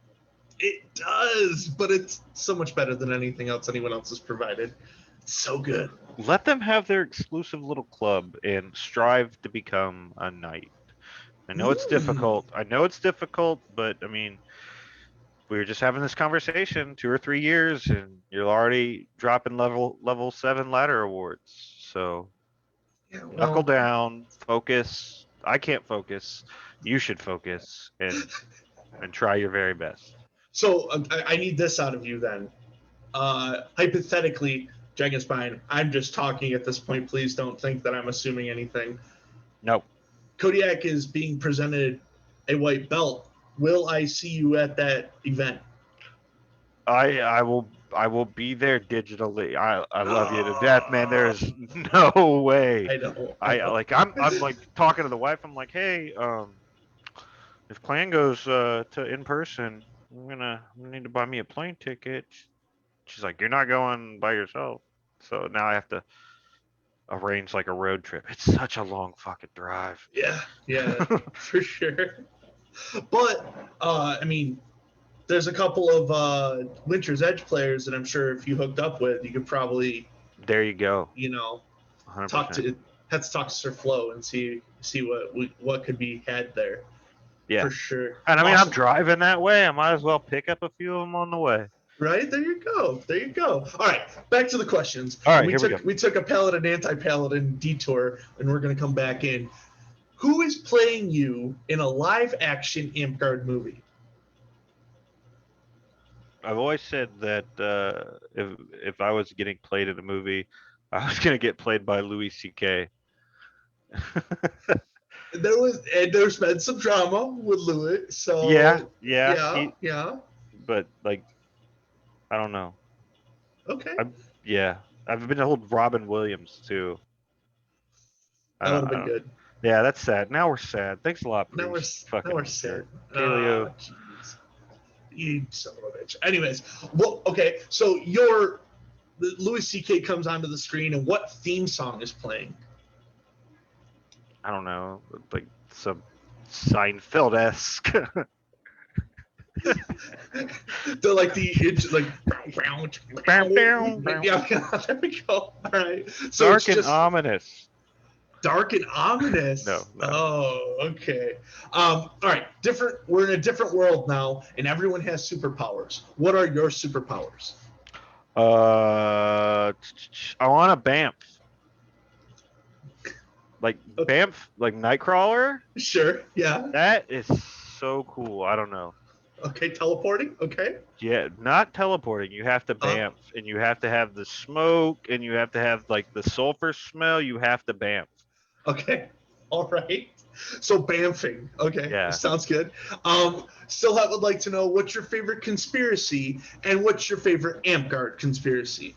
It does, but it's so much better than anything else anyone else has provided. It's so good. Let them have their exclusive little club and strive to become a knight. I know it's Mm. difficult. I know it's difficult, but I mean, we were just having this conversation 2 or 3 years, and you're already dropping level 7 ladder awards. So Yeah, knuckle well, down, focus. I can't focus. You should focus and try your very best. so I need this out of you then. Hypothetically, Dragon Spine, I'm just talking at this point. Please don't think that I'm assuming anything. No, Kodiak is being presented a white belt. Will I see you at that event? I will be there digitally. I love you to death, man. Oh, There's no way. I know. I I know. like I'm like talking to the wife. I'm like, hey, if Clan goes to in person, I'm gonna need to buy me a plane ticket. She's like, you're not going by yourself. So now I have to arrange like a road trip. It's such a long fucking drive. Yeah, yeah, for sure. But I mean, there's a couple of Winter's Edge players that I'm sure if you hooked up with, you could probably, There you go. you know, talk 100%. to have to talk to Sir Flo and see what could be had there Yeah. for sure. And I mean, I'm Awesome. driving that way. I might as well pick up a few of them on the way. Right there you go. There you go. All right, back to the questions. All And right, here we go. we took a paladin anti-paladin detour, and we're gonna come back in. Who is playing you in a live action Amtgard movie? I've always said that if I was getting played in a movie, I was gonna get played by Louis C.K. There's been some drama with Louis, Yeah, so yeah. yeah, yeah. But like, I don't know. Okay, Yeah, I've been told Robin Williams too. that would have I been don't. good. Yeah, that's sad. Now we're sad. Thanks a lot, Now we're Priest. now we're Fucking sad. jerk. Ah, Kaleo. jeez, you son of a bitch. Anyways, well, okay. So your Louis C.K. comes onto the screen, and what theme song is playing? I don't know, like some Seinfeld esque. They're like it's like yeah, there we go. All right. So it's Dark and just ominous. dark and ominous. No. Oh, okay. All right. Different. We're in a different world now, and everyone has superpowers. What are your superpowers? I want a Bamf. Like Bamf, like Nightcrawler. Sure. Yeah. That is so cool. I don't know. Okay. Teleporting. Okay. Yeah, not teleporting. You have to Uh, Bamf, and you have to have the smoke, and you have to have like the sulfur smell. You have to Bamf. okay. All right. So bamfing. Okay. Yeah. Sounds good. Still, I would like to know what's your favorite conspiracy and what's your favorite Amtgard conspiracy.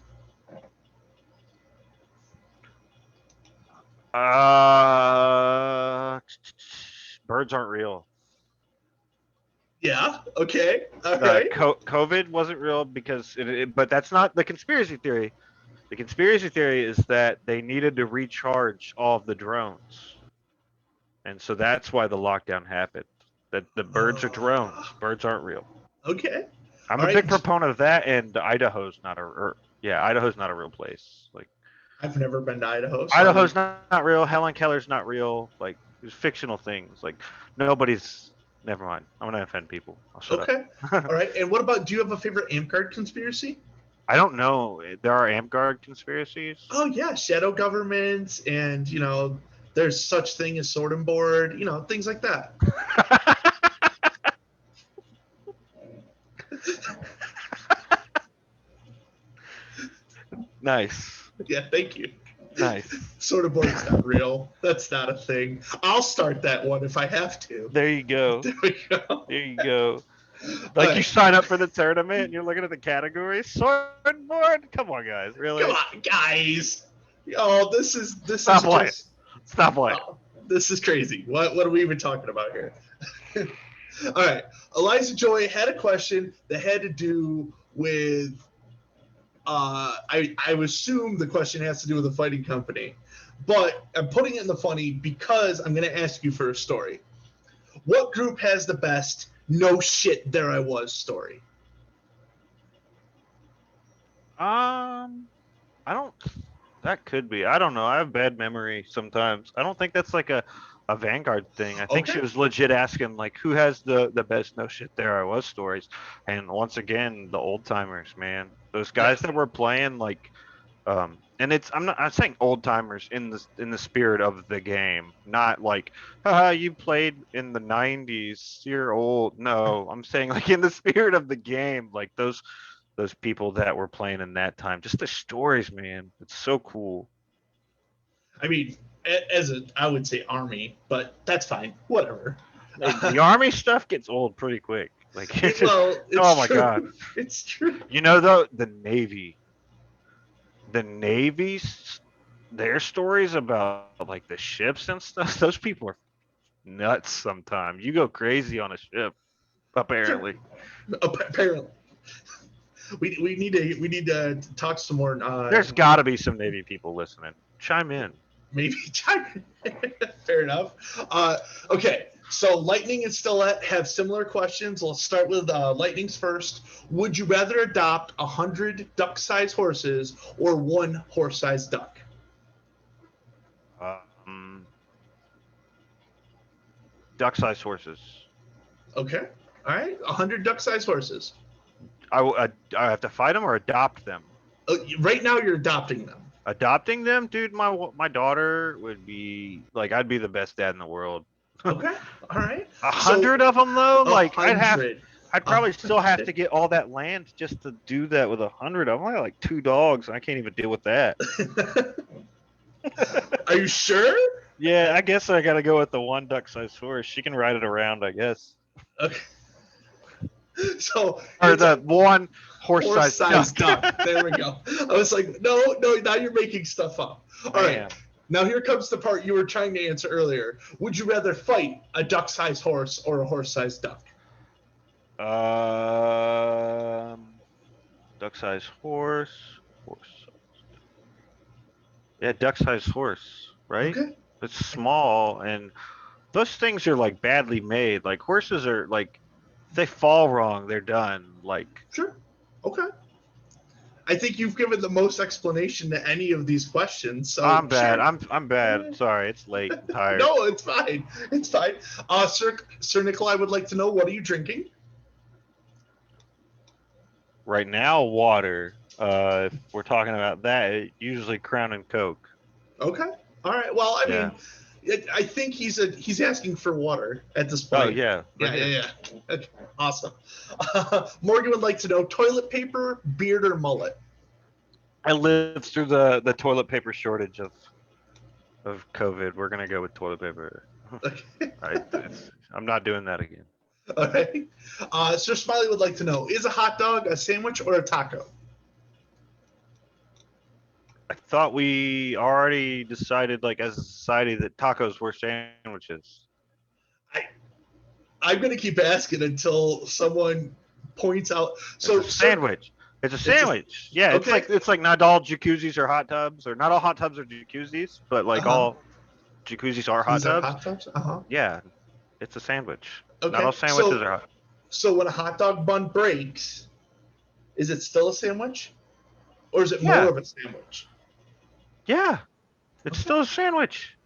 Birds aren't real. Yeah. Okay. All right. COVID wasn't real because but that's not the conspiracy theory. The conspiracy theory is that they needed to recharge all of the drones, and so that's why the lockdown happened. That the birds are drones. Birds aren't real. Okay. I'm All a big right. proponent of that, and Idaho's not a, or, yeah, Idaho's not a real place. Like I've never been to Idaho, so I Idaho's would. not real. Helen Keller's not real. Like there's fictional things. Like nobody's. Never mind. I'm gonna offend people. I'll shut up. Okay. All right. And what about? Do you have a favorite Amcard conspiracy? I don't know. There are Amgard conspiracies. Oh yeah, shadow governments, and there's such thing as sword and board. Things like that. Nice. Yeah. Thank you. Nice. Sword and board's not real. That's not a thing. I'll start that one if I have to. There you go. There we go. There you go. All Like you right. sign up for the tournament and you're looking at the categories. Sword board? Come on, guys. Come Really? on, guys. Oh, this Stop is playing. just Stop playing. this is crazy. What are we even talking about here? All right. Eliza Joy had a question that had to do with I would assume the question has to do with a fighting company. But I'm putting it in the funny because I'm gonna ask you for a story. What group has the best no shit there I was story? I don't. That could be. I don't know. I have bad memory sometimes. I don't think that's like a Vanguard thing. I think she Okay. was legit asking like who has the best no shit there I was stories. And once again, the old timers, man. Those guys Yes. that were playing like and I'm saying old timers in the spirit of the game, not like haha you played in the 90s, you're old. No, I'm saying like in the spirit of the game, like those people that were playing in that time. Just the stories, man. It's so cool. I mean, as I would say army, but that's fine. Whatever. The army stuff gets old pretty quick. Like it's just, Well, oh it's my god. true. It's true. You know though, the Navy's their stories about like the ships and stuff. Those people are nuts. Sometimes you go crazy on a ship. Sure. Apparently, Apparently, we need to talk some more. there's got to be some Navy people listening. Chime in. Maybe time. Fair enough. Okay, so Lightning and Stillette have similar questions. Let's start with Lightning's first. Would you rather adopt 100 duck-sized horses or one horse-sized duck? Um, Duck-sized horses. Okay. All right. 100 duck-sized horses. I have to fight them or adopt them. Right now, you're adopting them. Adopting them, dude. My daughter would be like I'd be the best dad in the world. Okay. All right. 100 of them though, like 100. I'd probably still have to get all that land just to do that with 100 of them. I got like 2 dogs, and I can't even deal with that. Are you sure? Yeah, I guess I got to go with the one duck-sized horse. She can ride it around, I guess. Okay. So Or it's the one horse-sized horse-sized duck. duck. There we go. I was like, no, now you're making stuff up. All right. Now here comes the part you were trying to answer earlier. Would you rather fight a duck-sized horse or a horse-sized duck? Duck-sized horse. Yeah, duck-sized horse, right? Okay. It's small, and those things are like badly made. Like horses are like, if they fall wrong, they're done. Like, Sure. Okay. I think you've given the most explanation to any of these questions. So I'm bad. Sure. I'm bad. Sorry, it's late. I'm tired. No, it's fine. It's fine. Sir Nikolai would like to know, what are you drinking? Right now, water. If we're talking about that, usually Crown and Coke. Okay. All right. Well, I Yeah. mean, I think he's asking for water at this point. Oh yeah. Yeah. Okay, awesome. Morgan would like to know, toilet paper, beard, or mullet? I lived through the toilet paper shortage of COVID. We're gonna go with toilet paper. I'm not doing that again. All right. Sir Smiley would like to know, is a hot dog a sandwich or a taco? I thought we already decided, like, as a society, that tacos were sandwiches. I'm gonna keep asking until someone points out. So, It's a sandwich. It's a it's a sandwich. Yeah, okay. it's like not all jacuzzis are hot tubs, or not all hot tubs are jacuzzis, but Uh like huh. all jacuzzis are hot These are tubs. hot tubs. Uh huh. Yeah, it's a sandwich. Not Okay. all sandwiches are hot. So when a hot dog bun breaks, is it still a sandwich, or is it more Yeah, of a sandwich? yeah, it's Okay. still a sandwich.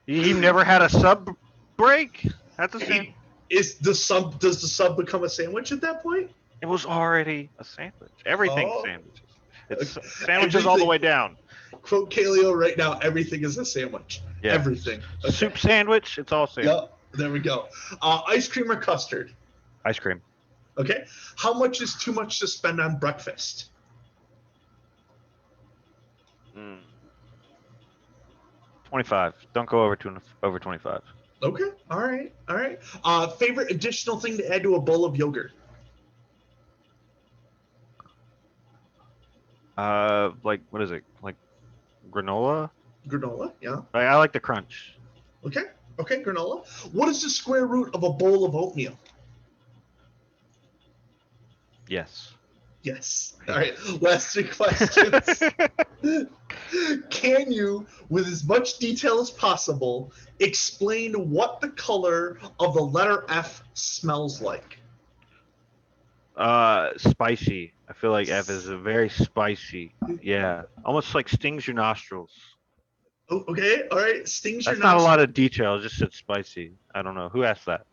You've never had a sub break? That's a sandwich. Is the sub? Does the sub become a sandwich at that point? It was already a sandwich. Everything's Oh, sandwiches. It's okay. sandwiches all the Everything. way down. Quote Kaleo right now. Everything is a sandwich. Yeah. Everything. Okay. Soup sandwich, it's all sandwich. Yep. There we go. Ice cream or custard? Ice cream. Okay. How much is too much to spend on breakfast? 25. Don't go over 25. Okay. All right. All right. Favorite additional thing to add to a bowl of yogurt? Like, what is it? Like granola? Granola. Yeah. I like the crunch. Okay. Okay. Granola. What is the square root of a bowl of oatmeal? Yes. Yes. All right. Last 3 questions. Can you, with as much detail as possible, explain what the color of the letter F smells like? Spicy. I feel like F is a very spicy. Yeah. Almost like stings your nostrils. Oh, okay. All right. Stings your That's not a lot nostril. of detail. It just said spicy. I don't know. Who asked that?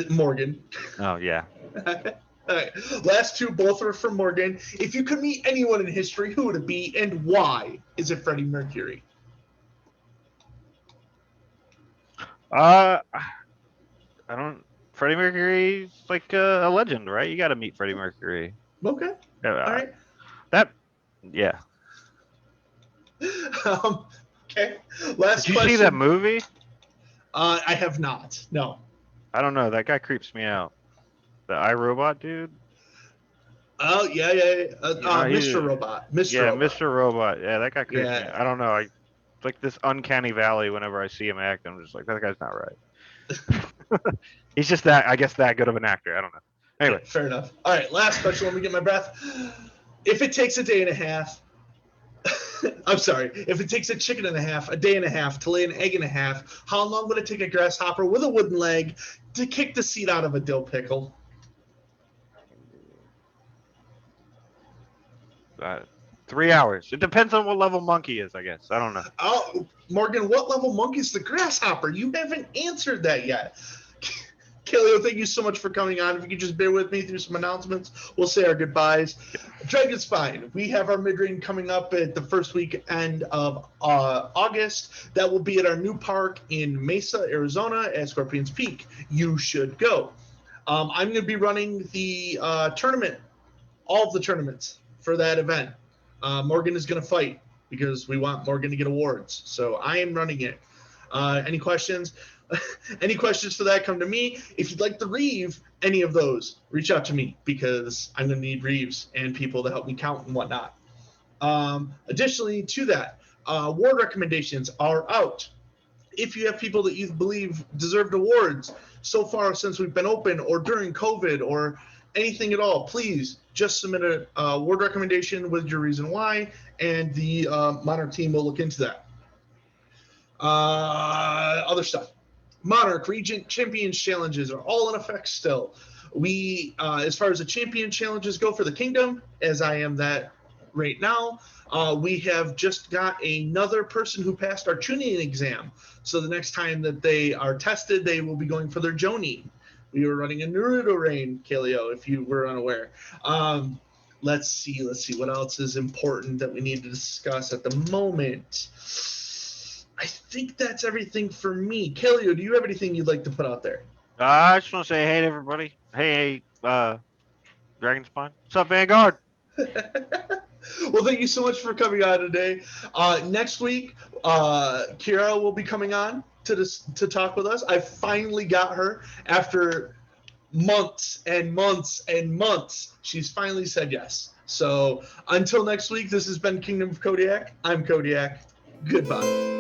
Morgan. Oh, yeah. All right. Last 2, both are from Morgan. If you could meet anyone in history, who would it be and why? Is it Freddie Mercury? I don't. Freddie Mercury's like a legend, right? You got to meet Freddie Mercury. Okay. All right. That, yeah. Okay. Last Did you question. see that movie? I have not. No. I don't know. That guy creeps me out. The iRobot dude. Oh yeah, yeah. Mr. He- Robot. Mr. yeah, Robot. Mr. Robot. Yeah, that guy creeps me out. Yeah. I don't know. It's like this uncanny valley whenever I see him act. I'm just like, that guy's not right. He's just that, I guess, that good of an actor. I don't know. Anyway. Okay, fair enough. All right, last question. Let me get my breath. If it takes a day and a half, I'm sorry. If it takes a chicken and a half, a day and a half to lay an egg and a half, how long would it take a grasshopper with a wooden leg to kick the seed out of a dill pickle? 3 hours. It depends on what level monkey is, I guess. I don't know. Oh, Morgan, what level monkey is the grasshopper? You haven't answered that yet. Kaleo, thank you so much for coming on. If you could just bear with me through some announcements, we'll say our goodbyes. Dragon Spine, we have our mid-range coming up at the first weekend of August. That will be at our new park in Mesa, Arizona at Scorpions Peak. You should go. I'm going to be running the tournament, all of the tournaments for that event. Morgan is going to fight because we want Morgan to get awards. So I am running it. Any questions? Any questions for that, come to me. If you'd like to reeve any of those, reach out to me because I'm going to need reeves and people to help me count and whatnot. Additionally to that, award recommendations are out. If you have people that you believe deserved awards so far since we've been open or during COVID or anything at all, please just submit a award recommendation with your reason why, and the Monarch team will look into that. Other stuff. Monarch Regent Champions Challenges are all in effect still. We, as far as the Champion Challenges go for the Kingdom, as I am that right now, we have just got another person who passed our tuning exam. So the next time that they are tested, they will be going for their Jonin. We were running a Naruto Rain, Kaleo, if you were unaware. Let's see what else is important that we need to discuss at the moment. I think that's everything for me. Kaleo, do you have anything you'd like to put out there? I just want to say hey to everybody. Hey, Dragon Spine. What's up, Vanguard? Well, thank you so much for coming on today. Next week, Kira will be coming on to talk with us. I finally got her after months and months and months. She's finally said yes. So until next week, this has been Kingdom of Kodiak. I'm Kodiak. Goodbye.